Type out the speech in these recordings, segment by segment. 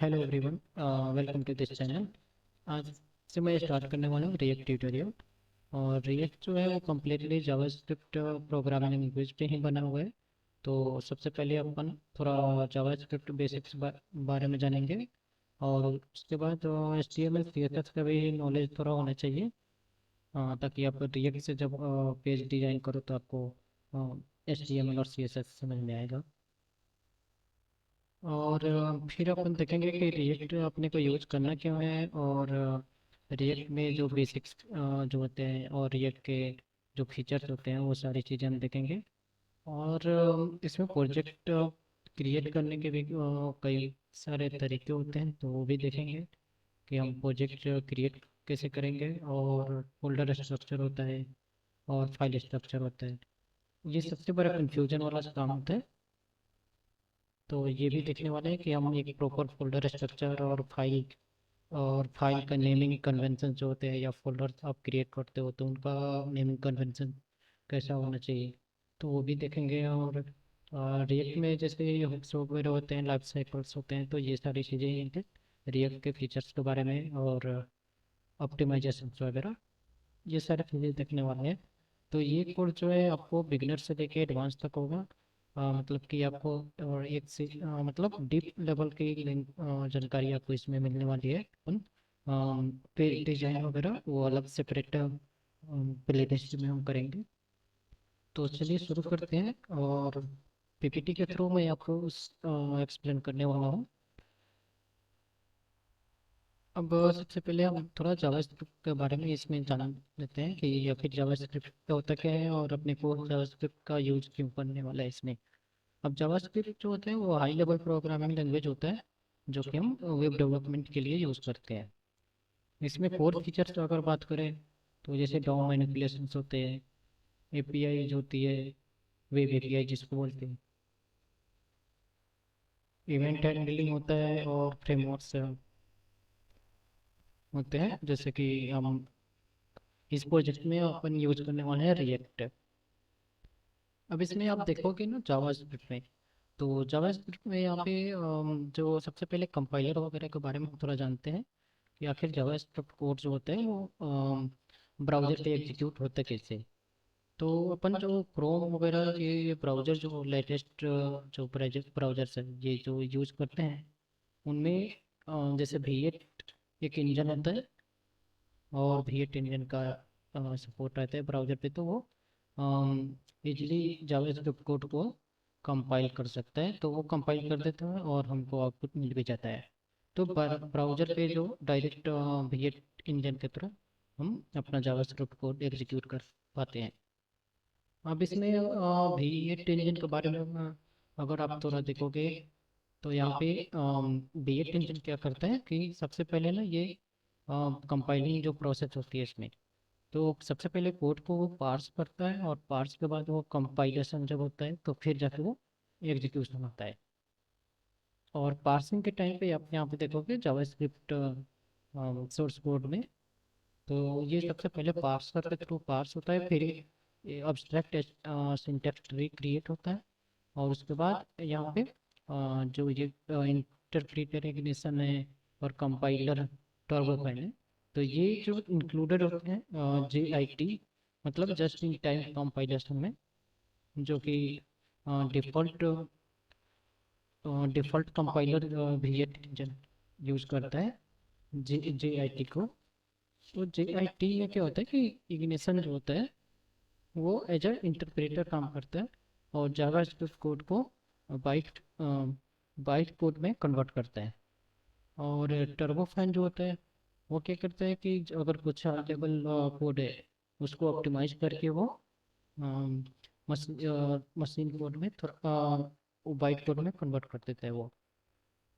Hello everyone, welcome to this channel. आज से मैं स्टार्ट करने वाला हूँ रिएक्ट ट्यूटोरियल। और रिएक्ट जो है वो कम्प्लीटली जावास्क्रिप्ट प्रोग्रामिंग लैंग्वेज पे ही बना हुआ है। तो सबसे पहले अपन थोड़ा जावास्क्रिप्ट बेसिक्स बारे में जानेंगे। और उसके बाद H T M L C S S का भी नॉलेज थोड़ा होना चाहिए, ताकि आप रिएक्ट से जब पेज डिजाइन करो तो आपको एच टी एम एल और सी एस एस समझ में आएगा। और फिर अपन देखेंगे कि रिएक्ट अपने को यूज करना क्यों है, और रिएक्ट में जो बेसिक्स जो होते हैं और रिएक्ट के जो फीचर्स होते हैं वो सारी चीज़ें हम देखेंगे। और इसमें प्रोजेक्ट क्रिएट करने के भी कई सारे तरीके होते हैं, तो वो भी देखेंगे कि हम प्रोजेक्ट क्रिएट कैसे करेंगे। और फोल्डर स्ट्रक्चर होता है और फाइल स्ट्रक्चर होता है, ये सबसे बड़ा कंफ्यूजन वाला काम होता है। तो ये भी देखने वाले हैं कि हम एक प्रॉपर फोल्डर स्ट्रक्चर और फाइल का नेमिंग कन्वेंशन जो होते हैं, या फोल्डर आप क्रिएट करते हो तो उनका नेमिंग कन्वेंशन कैसा होना चाहिए, तो वो भी देखेंगे। और रिएक्ट में जैसे हुक्स वगैरह होते हैं, लाइफ साइकिल्स होते हैं, तो ये सारी चीज़ें रिएक्ट के फीचर्स के बारे में और ऑप्टिमाइजेशन वगैरह, ये सारे चीज़ें देखने वाले हैं। तो ये कोर्स जो है आपको बिगिनर से लेके एडवांस तक होगा। मतलब कि आपको और एक से मतलब डीप लेवल की जानकारी आपको इसमें मिलने वाली है। उन पेज डिजाइन वगैरह वो अलग सेपरेट प्ले लिस्ट में हम करेंगे। तो चलिए शुरू करते हैं। और पीपीटी के थ्रू मैं आपको उस एक्सप्लेन करने वाला हूँ। अब सबसे पहले हम थोड़ा जावास्क्रिप्ट के बारे में इसमें जान लेते हैं कि आखिर जावास्क्रिप्ट क्या होता क्या है और अपने को जावास्क्रिप्ट का यूज क्यों करने वाला है इसमें। अब जावास्क्रिप्ट जो होता है वो हाई लेवल प्रोग्रामिंग लैंग्वेज होता है, जो कि हम वेब डेवलपमेंट के लिए यूज़ करते हैं। इसमें कोर फीचर्स अगर बात करें तो जैसे डॉम मैनिपुलेशंस होते हैं, एपीआई जो होती है, वेब एपीआई जिसको बोलते हैं, इवेंट हैंडलिंग होता है, और फ्रेमवर्क्स होते हैं। जैसे कि हम इस प्रोजेक्ट में अपन यूज करने वाले हैं रिएक्ट। अब इसमें आप देखोगे ना जावास्क्रिप्ट में, तो जावास्क्रिप्ट में यहाँ पे जो सबसे पहले कंपाइलर वगैरह के बारे में हम थोड़ा जानते हैं कि आखिर जावास्क्रिप्ट कोड जो होते हैं वो ब्राउजर पे एग्जीक्यूट होता है कैसे। तो अपन जो क्रोम वगैरह ये ब्राउजर जो लेटेस्ट जो ब्राउजर्स है ये जो यूज करते हैं उनमें जैसे V8 एक इंजन होता है, और V8 इंजन का सपोर्ट रहता है ब्राउजर पे, तो वो इजली जावास्क्रिप्ट कोड को कंपाइल कर सकता है, तो वो कंपाइल कर देता है और हमको आउटपुट मिल भी जाता है। तो ब्राउजर पे जो डायरेक्ट V8 इंजन के तरह हम अपना जावास्क्रिप्ट कोड एग्जीक्यूट कर पाते हैं। अब इसमें V8 इंजन के बारे में अगर आप थोड़ा देखोगे तो यहाँ पे V8 इंजन क्या करता है कि सबसे पहले ना ये कंपाइलिंग जो प्रोसेस होती है इसमें, तो सबसे पहले कोड को वो पार्स करता है, और पार्स के बाद वो कंपाइलेशन जब होता है तो फिर जाके वो एग्जीक्यूशन होता है। और पार्सिंग के टाइम पे आप यहाँ पे देखोगे जावास्क्रिप्ट सोर्स कोड में, तो ये सबसे पहले पार्सर के थ्रू पार्स होता है, फिर अब्स्ट्रैक्ट सिंटैक्स ट्री क्रिएट होता है। और उसके बाद यहाँ पे जो ये इंटरप्रेटर इग्निशन है और कंपाइलर टर्बोफाइन है, तो ये जो इंक्लूडेड होते हैं JIT, मतलब जस्ट इन टाइम कंपाइलेशन में, जो कि default default compiler V8 engine use करता है JIT को। तो JIT में क्या होता है कि इग्निशन जो होता है वो एज अ इंटरप्रेटर काम करता है, और जावास्क्रिप्ट कोड को बाइट बाइट कोड में कन्वर्ट करता है। और टर्बोफैन जो होता है वो क्या करता है कि अगर कुछ हाई लेवल कोड है उसको ऑप्टिमाइज करके वो मशीन कोड में थोड़ा वो बाइट कोड में कन्वर्ट कर देता है वो।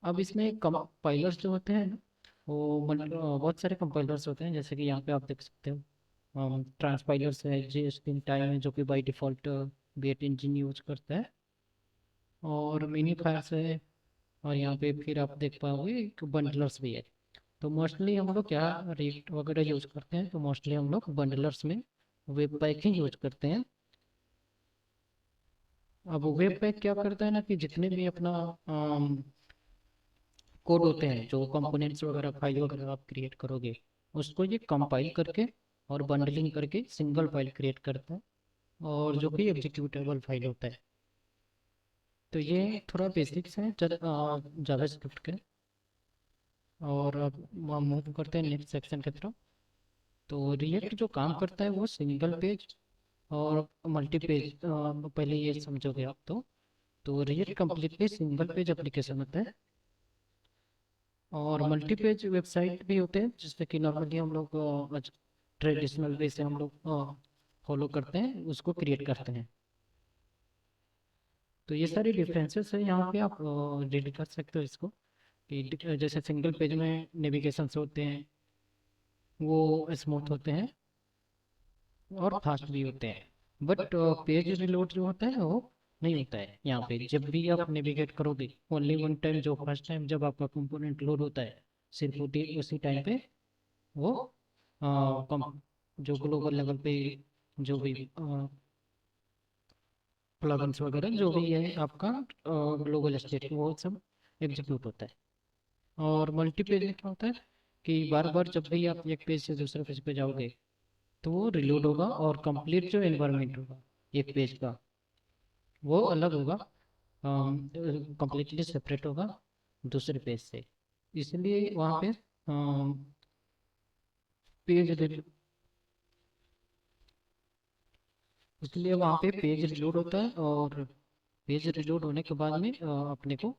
अब इसमें कंपाइलर्स जो होते हैं ना, वो बहुत सारे कंपाइलर्स होते हैं, जैसे कि यहाँ पे आप देख सकते हो ट्रांसपाइलर्स है, JSPin टाइम है जो कि by default V8 engine use करता है, और मिनी फायर्स है। और यहाँ पे फिर आप देख पाओगे एक बंडलर्स भी है। तो मोस्टली हम लोग क्या रिएक्ट वगैरह यूज करते हैं, तो मोस्टली हम लोग बंडलर्स में वेब पैक ही यूज करते हैं। अब वेब पैक क्या करता है ना कि जितने भी अपना कोड होते हैं, जो कंपोनेंट्स वगैरह फाइल वगैरह आप क्रिएट करोगे, उसको ये कंपाइल करके और बंडलिंग करके सिंगल फाइल क्रिएट करता है, और जो कि एग्जीक्यूटेबल फाइल होता है। तो ये थोड़ा बेसिक्स है जावास्क्रिप्ट के। और अब हम मूव करते हैं नेक्स्ट सेक्शन की तरफ। तो रिएक्ट जो काम करता है वो सिंगल पेज और मल्टी पेज, पहले ये समझोगे आप। तो react completely single page application होता है, और मल्टी पेज वेबसाइट भी होते हैं, जिससे कि नॉर्मली हम लोग ट्रेडिशनल वे से हम लोग फॉलो करते हैं, उसको क्रिएट करते हैं। तो ये सारी डिफरेंसेस है, यहाँ पे आप रीड कर सकते हो इसको, कि जैसे सिंगल पेज में नेविगेशन होते हैं, वो स्मूथ होते हैं और फास्ट भी होते हैं। बट पेज रिलोड जो होता है वो नहीं होता है। यहाँ पे जब भी आप नेविगेट करोगे, ओनली वन टाइम, जो फर्स्ट टाइम जब आपका कंपोनेंट लोड होता है, सिर्फ उसी टाइम पे वो जो ग्लोबल लेवल पे जो भी प्लगइन्स वगैरह जो भी है आपका ग्लोबल स्टेट, वो सब एग्जीक्यूट होता है। और मल्टी पेज में क्या होता है कि बार बार जब भी आप एक पेज से दूसरे पेज पे जाओगे, तो वो रिलोड होगा, और कंप्लीट जो एनवायरनमेंट होगा एक पेज का, वो अलग होगा, कंप्लीटली सेपरेट होगा दूसरे पेज से। इसलिए वहाँ पे पेज इसलिए वहाँ पे पेज रिलोड होता है, और पेज रिलोड होने के बाद में अपने को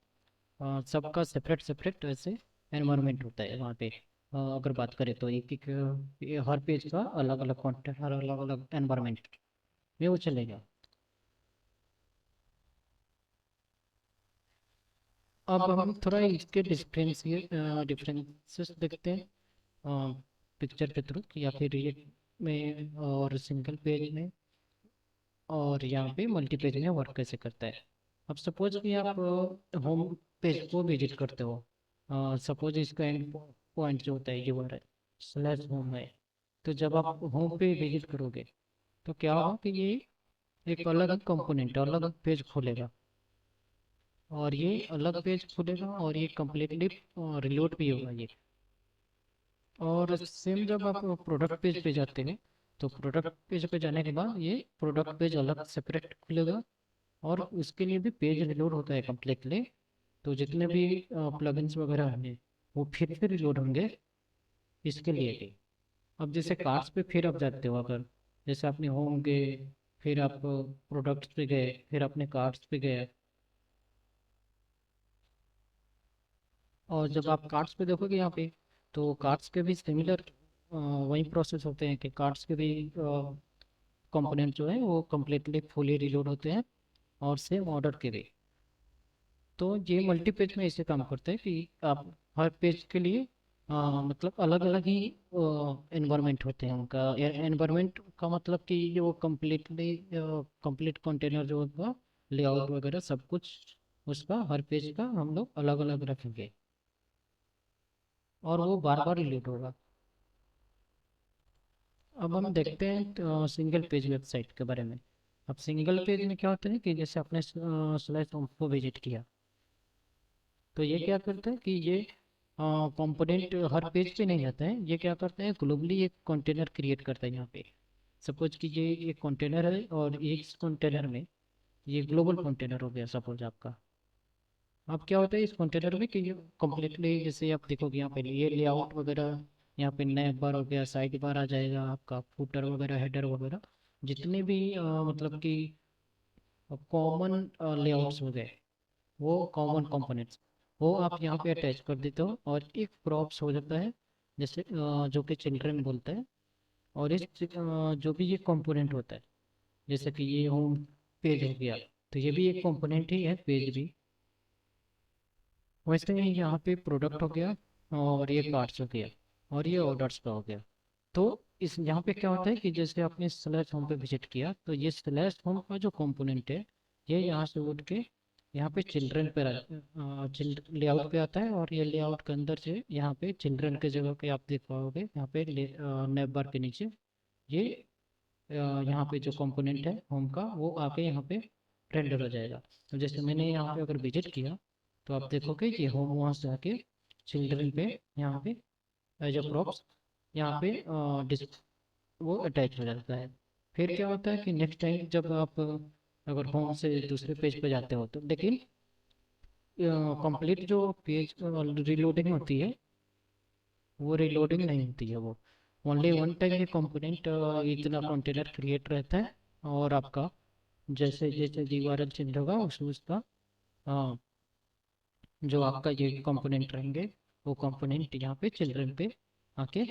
सबका सेपरेट सेपरेट वैसे एनवायरनमेंट होता है वहाँ पे। अगर बात करें तो एक एक हर पेज का अलग अलग कंटेंट, हर अलग अलग एनवायरनमेंट में वो चलेगा। अब हम थोड़ा इसके डिफरेंसेस देखते हैं पिक्चर के थ्रू, या फिर रिएक्ट में और सिंगल पेज में, और यहाँ पे मल्टी पेज में वर्क कैसे करता है। अब सपोज कि आप होम पेज को विजिट करते हो, सपोज इसका एंड पॉइंट जो होता है यूआरएल स्लैश होम है। तो जब आप होम पे विजिट करोगे, तो क्या होगा कि ये एक अलग कंपोनेंट, अलग पेज खोलेगा, और ये अलग पेज खुलेगा, और ये कम्प्लीटली रिलोड भी होगा ये। और सेम जब आप प्रोडक्ट पेज पे जाते हैं, तो प्रोडक्ट पेज पे जाने के बाद ये प्रोडक्ट पेज अलग सेपरेट खुलेगा, और उसके लिए भी पेज रिलोड होता है कम्प्लीटली। तो जितने भी प्लगइन्स वगैरह हैं, वो फिर से रिलोड होंगे इसके लिए भी। अब जैसे कार्ड्स पे फिर आप जाते हो, अगर जैसे आपने होम गए, फिर आप प्रोडक्ट्स पे गए, फिर अपने कार्ड्स पे गए, और जब आप कार्ड्स पे देखोगे यहाँ पे, तो कार्ड्स के भी सिमिलर वही प्रोसेस होते हैं, कि कार्ड्स के भी कंपोनेंट जो है वो कम्प्लीटली फुली रिलोड होते हैं, और सेम ऑर्डर के भी। तो ये मल्टी पेज में ऐसे काम करते हैं कि आप हर पेज के लिए मतलब अलग अलग ही एनवायरनमेंट होते हैं उनका। एनवायरनमेंट का मतलब कि ये वो कम्प्लीटली कंप्लीट कंटेनर जो होगा, लेआउट वगैरह सब कुछ उसका, हर पेज का हम लोग अलग अलग रखेंगे, और वो बार बार रिलोड होगा। अब हम देखते हैं सिंगल पेज वेबसाइट के बारे में। अब सिंगल पेज में क्या होता है कि जैसे आपने स्लैश होम को विजिट किया, तो ये क्या करता है कि ये कंपोनेंट हर पेज पे नहीं जाता है, ये क्या करता है ग्लोबली एक कंटेनर क्रिएट करता है यहाँ पे। सपोज कि ये एक कंटेनर है, और इस कंटेनर में ये ग्लोबल कंटेनर हो गया सपोज आपका। अब क्या होता है इस कंटेनर में कि ये कम्प्लीटली, जैसे आप देखोगे यहाँ पे ये लेआउट वगैरह, यहाँ पे नैब बार हो गया, साइड बार आ जाएगा आपका, फुटर वगैरह, हेडर वगैरह, जितने भी मतलब कि कॉमन लेआउट्स हो गए, वो कॉमन कंपोनेंट्स, वो आप यहाँ पे अटैच कर देते हो, और एक प्रॉप्स हो जाता है, जैसे जो कि चिल्ड्रन बोलता है। और जो भी ये कंपोनेंट होता है, जैसे कि ये होम पेज हो गया, तो ये भी एक कंपोनेंट ही है, पेज भी। वैसे ही यहाँ पे प्रोडक्ट हो गया, और ये कार्ड्स हो गया, और ये ऑर्डर्स का हो गया। तो इस यहाँ पे क्या होता है कि जैसे आपने स्लैश होम पे विजिट किया, तो ये स्लैश होम का जो कंपोनेंट है, ये यहाँ से उठ के यहाँ पे चिल्ड्रन पे लेआउट पे आता है, और ये लेआउट के अंदर से यहाँ पे चिल्ड्रन के जगह पे आप देख पाओगे, यहाँ पे नेव बार के नीचे ये यहाँ पे जो कंपोनेंट है होम का, वो आके यहाँ पे रेंडर हो जाएगा। तो जैसे मैंने यहाँ पे अगर विजिट किया, तो आप देखोगे कि होम वहाँ से आके चिल्ड्रन पे यहाँ पे एज अ प्रॉप्स यहाँ पे वो अटैच हो जाता है। फिर क्या होता है कि नेक्स्ट टाइम जब आप अगर होम से दूसरे पेज पे जाते हो तो लेकिन कंप्लीट जो पेज रीलोडिंग होती है वो रीलोडिंग नहीं होती है। वो ओनली वन टाइम ये कंपोनेंट इतना कंटेनर क्रिएट रहता है और आपका जैसे जैसे यूआरएल चेंज होगा उसका अ, जो आपका ये कंपोनेंट रहेंगे वो कंपोनेंट यहाँ पे चिल्ड्रन पे आके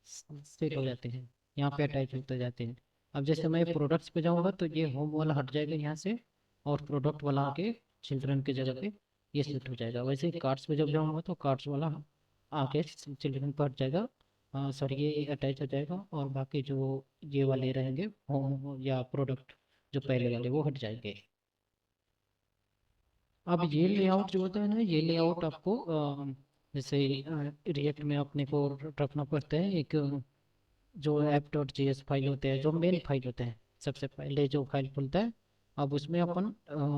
सेट हो जाते हैं, यहाँ पे अटैच होते जाते हैं। अब जैसे मैं प्रोडक्ट्स पे जाऊँगा तो ये होम वाला हट जाएगा यहाँ से और प्रोडक्ट वाला आके चिल्ड्रन की जगह पे ये सेट हो जाएगा। वैसे ही कार्ड्स पे जब जाऊँगा तो कार्ड्स वाला आके चिल्ड्रन पर हट जाएगा, सॉरी ये अटैच हो जाएगा और बाकी जो ये वाले रहेंगे होम या प्रोडक्ट जो पहले वाले वो हट जाएंगे। अब ये लेआउट जो होता है ना, ये लेआउट आपको जैसे रिएक्ट में अपने को रखना पड़ता है एक जो app dot G S file होते हैं, जो मेन फाइल होते हैं सबसे पहले जो फाइल खुलता है। अब उसमें अपन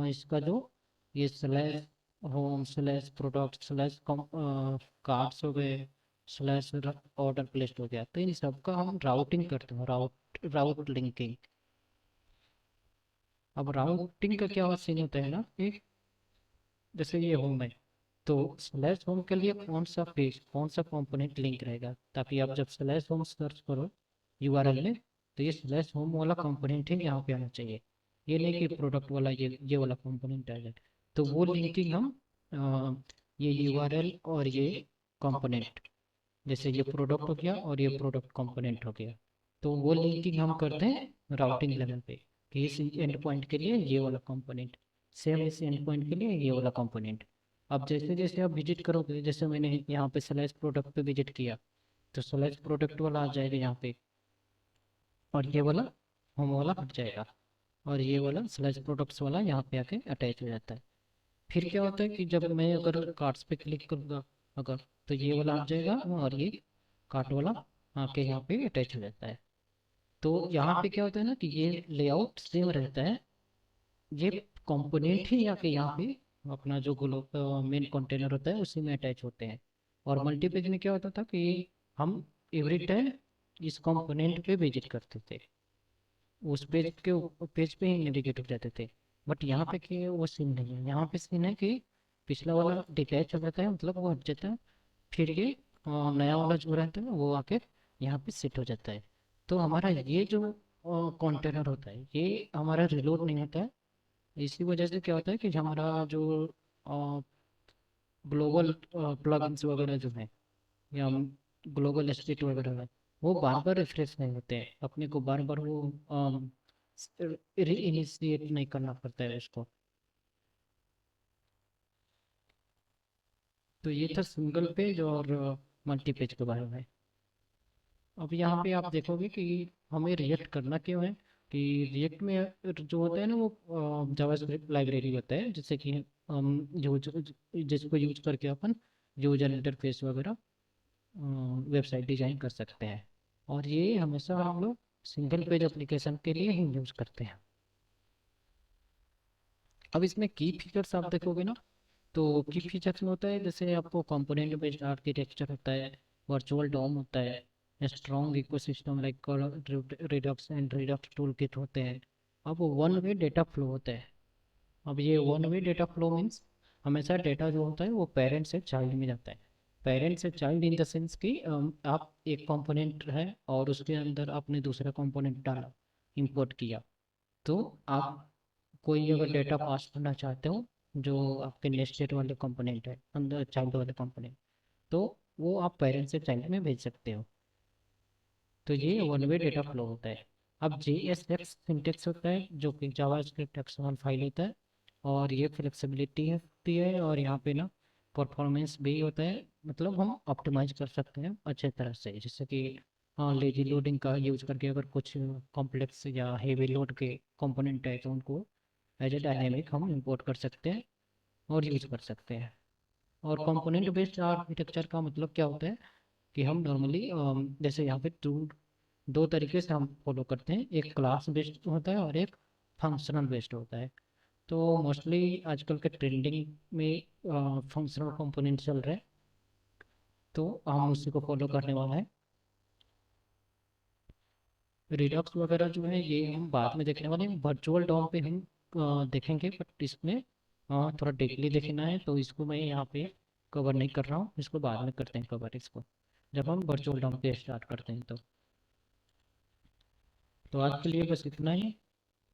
इसका जो ये slash home slash product slash cards हो गए स्लैश ऑर्डर प्लेस्ड हो गया, तो इन सबका हम राउटिंग करते हैं, राउट लिंकिंग। अब राउटिंग का क्या सीन होता है ना कि जैसे ये होम है तो स्लैश होम के लिए कौन सा पेज कौन सा कंपोनेंट लिंक रहेगा, ताकि आप जब स्लैश होम सर्च करो यूआरएल में तो ये स्लैश होम वाला कंपोनेंट ही यहाँ पे आना चाहिए। ये नहीं कि प्रोडक्ट वाला ये वाला कंपोनेंट आ जाए। तो वो लिंकिंग हम ये यूआरएल और ये कंपोनेंट, जैसे ये प्रोडक्ट हो गया और ये प्रोडक्ट कंपोनेंट हो गया, तो वो लिंकिंग हम करते हैं राउटिंग लेवल पे कि इस एंड पॉइंट के लिए ये वाला कंपोनेंट, सेम इस एंड पॉइंट के लिए ये वाला कंपोनेंट। अब जैसे जैसे आप विजिट करोगे, जैसे मैंने यहाँ पे स्लैश प्रोडक्ट पे विजिट किया तो स्लैश प्रोडक्ट वाला आ जाएगा यहाँ पे और ये वाला होम वाला हट जाएगा और ये वाला स्लैश प्रोडक्ट्स वाला यहाँ पे आके अटैच हो जाता है। फिर क्या होता है कि जब मैं अगर कार्ड्स पे क्लिक करूँगा अगर, तो ये वाला हट जाएगा और ये कार्ट वाला आके यहाँ पे अटैच हो जाता है। तो यहाँ पे क्या होता है ना कि ये लेआउट सेम रहता है, ये कंपोनेंट ही आके यहाँ पे अपना जो मेन कंटेनर होता है उसी में अटैच होते हैं। और मल्टीपेज में क्या होता था कि हम एवरी टाइम इस कंपोनेंट पे विजिट करते थे, उस पेज पे ही नेविगेट हो जाते थे। बट यहाँ पे कि वो सीन नहीं है, यहाँ पे सीन है कि पिछला वाला डिटैच हो जाता है, मतलब वो हट जाता है। फिर ये नया वाला जो रहता है वो आके यहाँ पे सेट हो जाता है। तो हमारा ये जो कंटेनर होता है ये हमारा रिलोड नहीं होता है। इसी वजह से क्या होता है कि हमारा जो ग्लोबल प्लगइन्स वगैरह जो है या ग्लोबल स्टेट वगैरह है वो बार बार रिफ्रेश नहीं होते हैं, अपने को बार बार वो री इनिशिएट नहीं करना पड़ता है उसको। तो ये था सिंगल पेज और मल्टी पेज के बारे में। अब यहाँ पे आप देखोगे कि हमें रिएक्ट करना क्यों है, कि रिएक्ट में जो होता है ना वो जावास्क्रिप्ट लाइब्रेरी होता है, जैसे कि हम यूज जिसको यूज करके अपन यूजर इंटरफेस वगैरह वेबसाइट डिजाइन कर सकते हैं। और ये हमेशा हम लोग सिंगल पेज एप्लीकेशन के लिए ही यूज करते हैं। अब इसमें की फीचर्स आप देखोगे ना, तो की फीचर्स में होता है जैसे आपको कंपोनेंट बेस्ड आर्किटेक्चर होता है, वर्चुअल डॉम होता है, strong ecosystem like Redux and Redux tool kit होते हैं। अब वन वे डेटा फ्लो होता है। अब ये one way data flow means हमेशा डेटा जो होता है वो पेरेंट से चाइल्ड में जाता है। पेरेंट से चाइल्ड इन द सेंस कि आप एक कंपोनेंट है और उसके अंदर आपने दूसरा कंपोनेंट डाला, इंपोर्ट किया, तो आप कोई अगर डेटा पास करना चाहते हो जो आपके नेस्टेड वाले कंपोनेंट है अंदर चाइल्ड वाले कंपोनेंट, तो वो आप पेरेंट से चाइल्ड में भेज सकते हो। तो ये वन वे डेटा फ्लो होता है। अब जे एस एक्स सिंटेक्स होता है जो कि जावास्क्रिप्ट एक्सएमएल फाइल होता है, और ये फ्लेक्सिबिलिटी होती है और यहाँ पे ना परफॉर्मेंस भी होता है, मतलब हम ऑप्टिमाइज कर सकते हैं अच्छे तरह से, जैसे कि हाँ लेजी लोडिंग का यूज करके अगर कुछ कॉम्प्लेक्स या हेवी लोड के कंपोनेंट है तो उनको एज ए डायनेमिक हम इंपोर्ट कर सकते हैं और यूज कर सकते हैं। और कंपोनेंट बेस्ड आर्किटेक्चर का मतलब क्या होता है कि हम नॉर्मली जैसे यहाँ पे दो तरीके से हम फॉलो करते हैं, एक क्लास बेस्ड होता है और एक फंक्शनल बेस्ड होता है। तो मोस्टली आजकल के ट्रेंडिंग में फंक्शनल कंपोनेंट चल रहे हैं, तो हम उसी को फॉलो करने वाला है। रिडक्स वगैरह जो है ये हम बाद में देखने वाले हैं, वर्चुअल डॉम पे हम देखेंगे, बट इसमें थोड़ा डीपली देखना है तो इसको मैं यहाँ पे कवर नहीं कर रहा हूँ, इसको बाद में करते हैं कवर इसको, जब हम वर्चुअल डॉम पे स्टार्ट करते हैं तो आज के लिए बस इतना ही,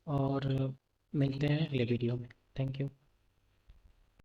और मिलते हैं अगले वीडियो में। Thank you.